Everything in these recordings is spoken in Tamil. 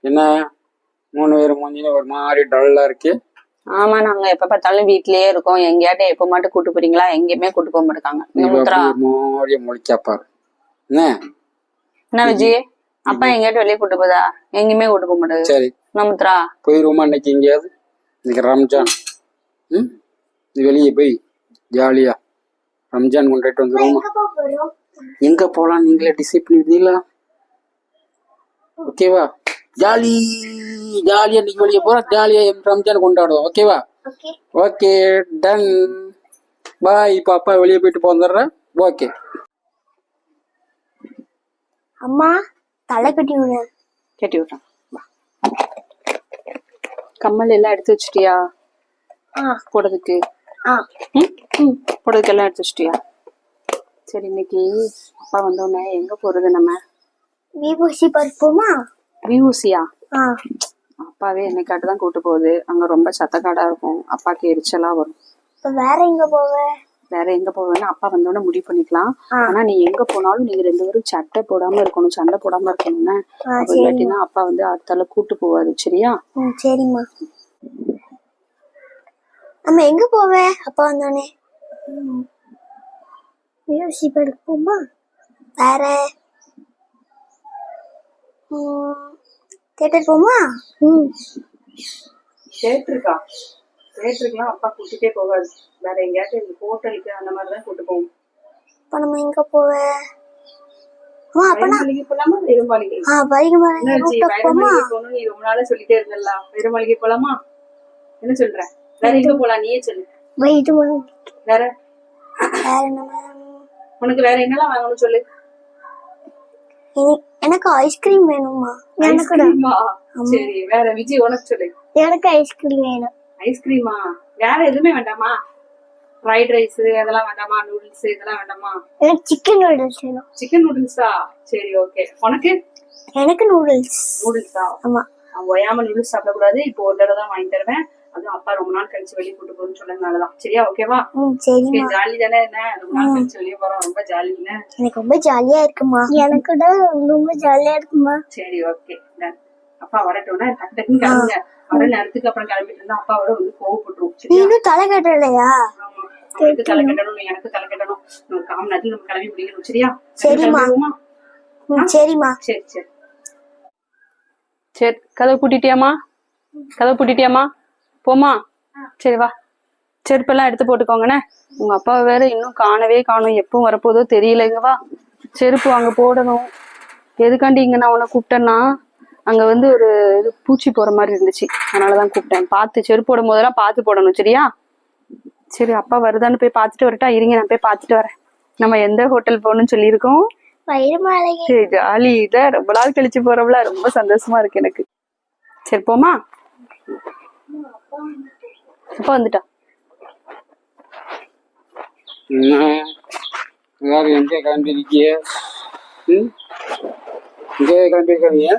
என்ன 3 பேர் மூஞ்சிலும் ஒரு மாதிரி டல்லா இருக்கு. ஆமா, நாங்க எப்ப பார்த்தாலும் வீட்லயே இருக்கோம். எங்கேயாட்டும் எப்ப மட்டும் கூட்டு போறீங்களா? எங்கேயுமே கூட்டு போக மாட்டாங்க. மொழிக்காப்பாரு என்ன விஜய், அப்பா எங்கேயாட்டும் வெளியே கூட்டு போதா? எங்கேயுமே கூட்டு போக மாட்டாரு. சரி நமுத்ரா போயிருவோமா இன்னைக்கு எங்கேயாவது? இன்னைக்கு ரம்ஜான். நீ வெளியே போய் ஜாலியா ரம்ஜான் கொண்டாட்டு வந்துருவோமா? எங்க போலாம் நீங்களே டிசைட் பண்ணிருந்தீங்களா? ஓகேவா? ஜாலி ஜாலியா இன்னைக்கு வெளியே போறோம். ஜாலியா ரம்ஜான் கொண்டாடுவோம். ஓகேவா? ஓகே டன் பாய். இப்ப அப்பா வெளியே போயிட்டு வந்துடுறேன். ஓகே அம்மா தலை கட்டி விடு. கட்டி விடுறேன். கம்மல் எல்லாம் எடுத்து வச்சிட்டியா? போடுறதுக்கு போடுறதுக்கு எல்லாம் எடுத்து வச்சிட்டியா? சரி, இன்னைக்கு அப்பா வந்தோடனே எங்க போறது? நம்ம விபூசி பருப்போமா? விபூசியா? அப்பாவே என்னைக்காட்டு தான் கூட்டு போகுது. அங்க ரொம்ப சத்தக்காடா இருக்கும், அப்பாக்கு எரிச்சலா வரும். வேற எங்க போவ? வேற எங்க போவேன்னா அப்பா வந்தோடனே முடிவு பண்ணிக்கலாம். ஆனா நீ எங்க போனாலும் நீங்க 2 பேரும் சட்டை போடாம இருக்கணும், சண்டை போடாம இருக்கணும்னு. இல்லாட்டினா அப்பா வந்து அடுத்தால கூட்டு போவாரு. சரியா? சரிம்மா. நம்ம எங்க போவ அப்பா வந்தோடனே? விபூசி பருப்போமா? வேற தியேட்டர் போமா? தியேட்டருக்கா? தியேட்டருக்குலாம் அப்பா கூட்டிட்டே போகாது. வேற எங்கேயாச்சும் ஹோட்டலுக்கு அந்த மாதிரிதான் கூட்டு போவோம். அப்ப நம்ம எங்க போவ? போலாமா? வெறுமாளிகை போகணும். நீ ரொம்ப நாளா சொல்லிட்டே இருந்தல்ல, வெறுமாளிகை போலாமா? என்ன சொல்ற? வேற எங்க போலாம் நீயே சொல்லு. வேற உனக்கு வேற என்னெல்லாம் வாங்கணும் சொல்லு. எனக்கு ஐஸ்கிரீம் வேணுமா? சரி, வேற விஜய் உனக்கு சொல்லு. எனக்கு ஐஸ்கிரீம் வேணும். ஐஸ்கிரீமா? வேற எதுவுமே வேண்டாமா? ஃப்ரைட் ரைஸ் அதெல்லாம் வேண்டாமா? நூடுல்ஸ் இதெல்லாம் வேண்டாமா? எனக்கு சிக்கன் நூடுல்ஸ் வேணும். சிக்கன் நூடுல்ஸா? சரி ஓகே. உனக்கு? எனக்கு நூடுல்ஸ். நூடுல்ஸா? ஆமா. ஓயாம நூடுல்ஸ் சாப்பிடக்கூடாது. இப்போ ஒரு தடவை தான் வாங்கி தருவேன். அதுவும் அப்பா ரொம்ப நாள் கழிச்சு வெளியே கூட்டு போறோம்னு சொன்னதுனாலதான். சரியா? ஓகேவா? ஜாலி தானே? என்ன ரொம்ப நாள் கழிச்சு வெளியே போறோம், ரொம்ப ஜாலின்னு. எனக்கு ரொம்ப ஜாலியா இருக்குமா? எனக்கு கூட ரொம்ப ஜாலியா இருக்குமா? சரி ஓகே. அப்பா வரட்டோம்னா டக்கு டக்குன்னு கிளம்புங்க. வர நேரத்துக்கு அப்புறம் கிளம்பிட்டு இருந்தா அப்பாவோட வந்து கோவப்பட்டுரும். நீனும் தலை கட்டலையா? அவனுக்கு தலை கட்டணும், எனக்கு தலை கட்டணும். 1 கால் நேரத்துல நம்ம கிளம்பி முடிக்கணும். சரியா? சரிமா. சரிமா. சரி சரி சரி. கதவை பூட்டிட்டியாமா? கதவை பூட்டிட்டியாமா? போமா? சரி வா. செருப்பெல்லாம் எடுத்து போட்டுக்கோங்கண்ணே. உங்க அப்பா வேற இன்னும் காணவே காணும். எப்பவும் வரப்போதோ தெரியல. இங்க வா, செருப்பு அங்க போடணும். எதுக்காண்டி இங்க நான் உன்னை கூப்பிட்டேன்னா, அங்க வந்து ஒரு இது பூச்சி போற மாதிரி இருந்துச்சு, அதனாலதான் கூப்பிட்டேன். பார்த்து செருப்பு போடும் போதெல்லாம் பார்த்து போடணும். சரியா? சரி, அப்பா வருதான்னு போய் பார்த்துட்டு வரட்டா? இருங்க, நான் போய் பார்த்துட்டு வரேன். நம்ம எந்த ஹோட்டல் போகணும்னு சொல்லியிருக்கோம்? சரி, ஜாலி. இத ரொம்ப நாள் கழிச்சு போறோம்ல, ரொம்ப சந்தோஷமா இருக்கு எனக்கு. சரி போமா? அப்பா வந்துட்டா. எங்க கிளம்பிருக்கிய? இங்கே கிளம்பிருக்காங்க.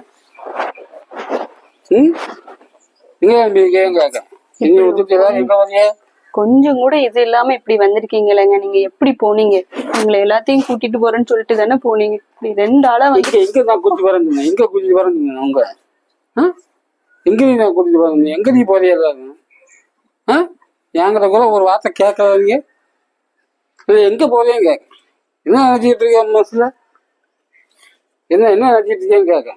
கொஞ்சம் கூட இது இல்லாம இப்படி வந்திருக்கீங்களேங்க. நீங்க எப்படி போனீங்க? உங்களை எல்லாத்தையும் கூட்டிட்டு போறேன்னு சொல்லிட்டு தானே போனீங்க. இப்படி 2 ஆளா வந்து எங்க நான் கூட்டிட்டு வரேன்? எங்க கூட்டிட்டு வரேன்? உங்க எங்க நீ நான் கூட்டிட்டு வரேன்? எங்க நீ போறியா? என்கிட்ட கூட ஒரு வார்த்தை கேட்கறீங்க. எங்க போறேன்னு கேட்க. என்ன நினைச்சிட்டு இருக்கேன் மனசுல? என்ன நினைச்சிட்டு இருக்கேன்னு கேட்க.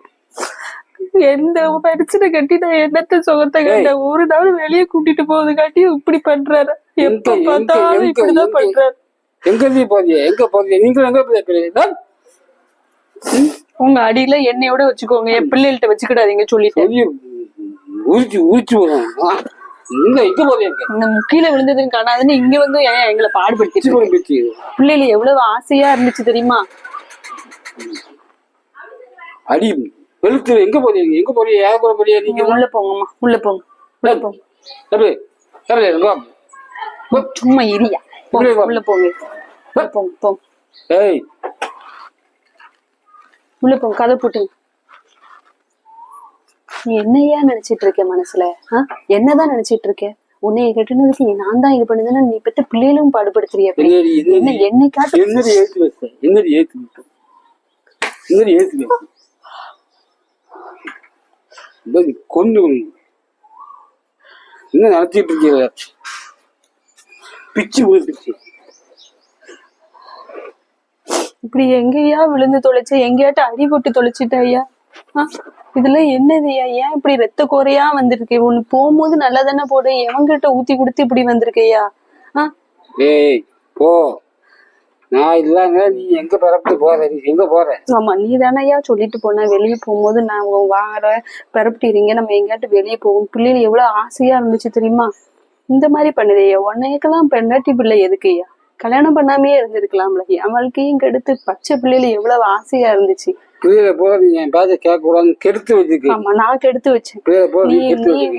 எந்த பிரச்சனை கட்டி நான் என்னத்த சுகத்தை கட்ட? ஒரு நாள் வெளியே கூட்டிட்டு போகுது காட்டி இப்படி பண்றாரு. எப்ப பார்த்தாலும் இப்படிதான் பண்றாரு. எங்க நீ போறிய? எங்க போறிய? நீங்களும் எங்க போறீங்க? உங்க அடியில என்னையோட வச்சுக்கோங்க, என் பிள்ளைகள்ட்ட வச்சுக்கிடாதீங்க சொல்லிட்டு. உரிச்சு உரிச்சு போறோம். இந்த கீழே விழுந்ததுன்னு காணாதுன்னு இங்க வந்து எங்களை பாடுபடுத்தி. பிள்ளைல எவ்வளவு ஆசையா இருந்துச்சு தெரியுமா? அடி வெளுத்து. எங்க போறீங்க? எங்க போறீங்க? யார கூட போறீங்க? நீங்க உள்ள போங்கம்மா, உள்ள போங்க, உள்ள போங்க. சும்மா இரியா. உள்ள போங்க, போங்க போங்க. உள்ள போங்க, கதை போட்டுங்க. நீ என்னையா நினைச்சிட்டு இருக்க மனசுல? என்னதான் நினைச்சிட்டு இருக்க? உன்னைய கட்டுனதுக்கு நான் தான் இது பண்ணுதுன்னா நீ பெற்ற பிள்ளைகளும் பாடுபடுத்துறிய. என்ன என்னை காட்டு? என்னடி ஏத்து வைக்க? என்னடி ஏத்து வைக்க? என்னடி ஏத்து வைக்க? கொண்டு என்ன நடத்திட்டு இருக்கீங்க? பிச்சு பிச்சு இப்படி எங்கேயா விழுந்து தொலைச்ச, எங்கேயாட்ட அடி போட்டு தொலைச்சிட்ட ஐயா. இதுல என்னது ஐயா? ஏன் இப்படி ரத்த கோரையா வந்திருக்கு? ஒண்ணு போகும்போது நல்லா தானே போடு, எவங்கிட்ட ஊத்தி கொடுத்து இப்படி வந்திருக்கையா? ஏய் போ, நான் இல்லாங்க நீ எங்க பரப்பிட்டு போற? நீ எங்க போற? ஆமா, நீ தானையா சொல்லிட்டு போன வெளியே போகும்போது நான் வாங்குற பரப்பிட்டீங்க, நம்ம எங்கேயாட்டு வெளியே போகும். பிள்ளைகள் எவ்வளவு ஆசையா இருந்துச்சு தெரியுமா? இந்த மாதிரி பண்ணுதையா? உன்னைக்கெல்லாம் பெண்டாட்டி பிள்ளை எதுக்குய்யா? கல்யாணம் பண்ணாமே இருந்திருக்கலாம்ல. என் வாழ்க்கையும் கெடுத்து பச்சை பிள்ளைகள் எவ்வளவு ஆசையா இருந்துச்சு. பிள்ளைகளை போல நீ என் பேச்ச கேட்க கூடாதுன்னு கெடுத்து வச்சிருக்கு. ஆமா, நான் கெடுத்து வச்சேன். நீ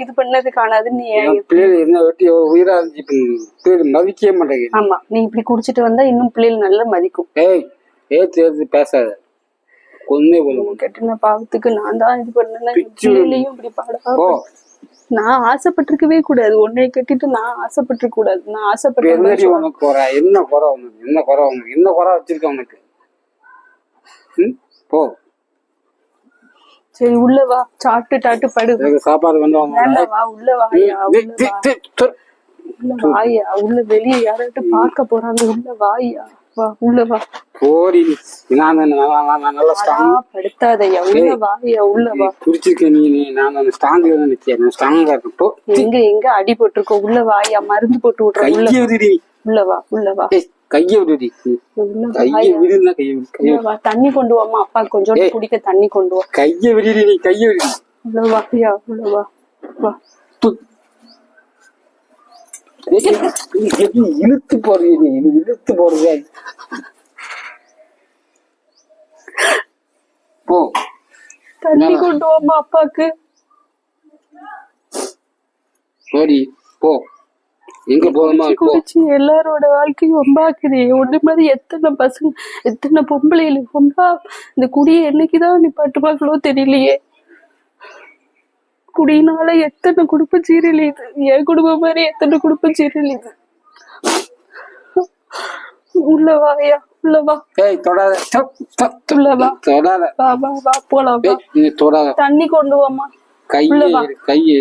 இது பண்ணது காணாது. நீ பிள்ளைகள் என்ன வெட்டி உயிரா இருந்துச்சு, பிள்ளைகள் மதிக்கவே மாட்டேங்குது. ஆமா, நீ இப்படி குடிச்சிட்டு வந்தா இன்னும் பிள்ளைகள் நல்லா மதிக்கும். ஏத்து பேசாத, கொன்னே போதும். கெட்டின பாவத்துக்கு நான் தான் இது பண்ணேன். பிள்ளைகளையும் இப்படி பாடா. நான் ஆசைப்பட்டிருக்கவே கூடாது. உன்னை கட்டிட்டு நான் ஆசைப்பட்டிருக்க கூடாது. நான் ஆசைப்பட்டேன். என்ன குறை உனக்கு? என்ன குறை வச்சிருக்க உனக்கு? போ, சரி உள்ள வா. சாப்பிட்டு படு. சாப்பாடு வேண்டாம், வா உள்ள வாயா. உள்ள வாயா. உள்ள வெளியே யாராட்டும் பார்க்க போறாங்க. உள்ள வாயா, வா உள்ள வா. போடி, நல்லா படுத்தாதையா. உள்ள வாயா, உள்ள வா. குடிச்சிருக்க நீ. நான் ஸ்ட்ராங்ல நிக்கிறேன், ஸ்ட்ராங்கா இருக்கும். எங்க அடி போட்டிருக்கோம். உள்ள வாயா, மருந்து போட்டு விட்டுறேன். உள்ள வா, உள்ள வா. கைய விடுடி, கைய விடுனா கைய வா. தண்ணி கொண்டு வாமா, அப்பா கொஞ்சம் குடிக்க தண்ணி கொண்டு வா. கைய விடுடி, நீ கைய விடுடி. உள்ள வாயா, உள்ள வா, வா. இழுத்து போடுறது, இழுத்து போடுறது. போ, தண்ணி கொண்டு வாமா அப்பாக்கு. போடி போ. எங்க போகணுமா? குடிச்சு எல்லாரோட வாழ்க்கையும் ஒம்பாக்குது. ஒண்ணு மாதிரி எத்தனை பசங்க, எத்தனை பொம்பளைகளுக்கு ஒம்பா. இந்த குடியை என்னைக்குதான் நீ பட்டுப்பாக்களோ தெரியலையே. குடியினால எத்தனை குடும்பம் சீரழியுது. என் குடும்பம் மாதிரி எத்தனை குடும்பம் சீரழியுது. உள்ள வாயா, உள்ள வா. தொடாத, உள்ள வா. தொடாத. வா வா வா, போலாம். தொடாத. தண்ணி கொண்டு வாமா. கையே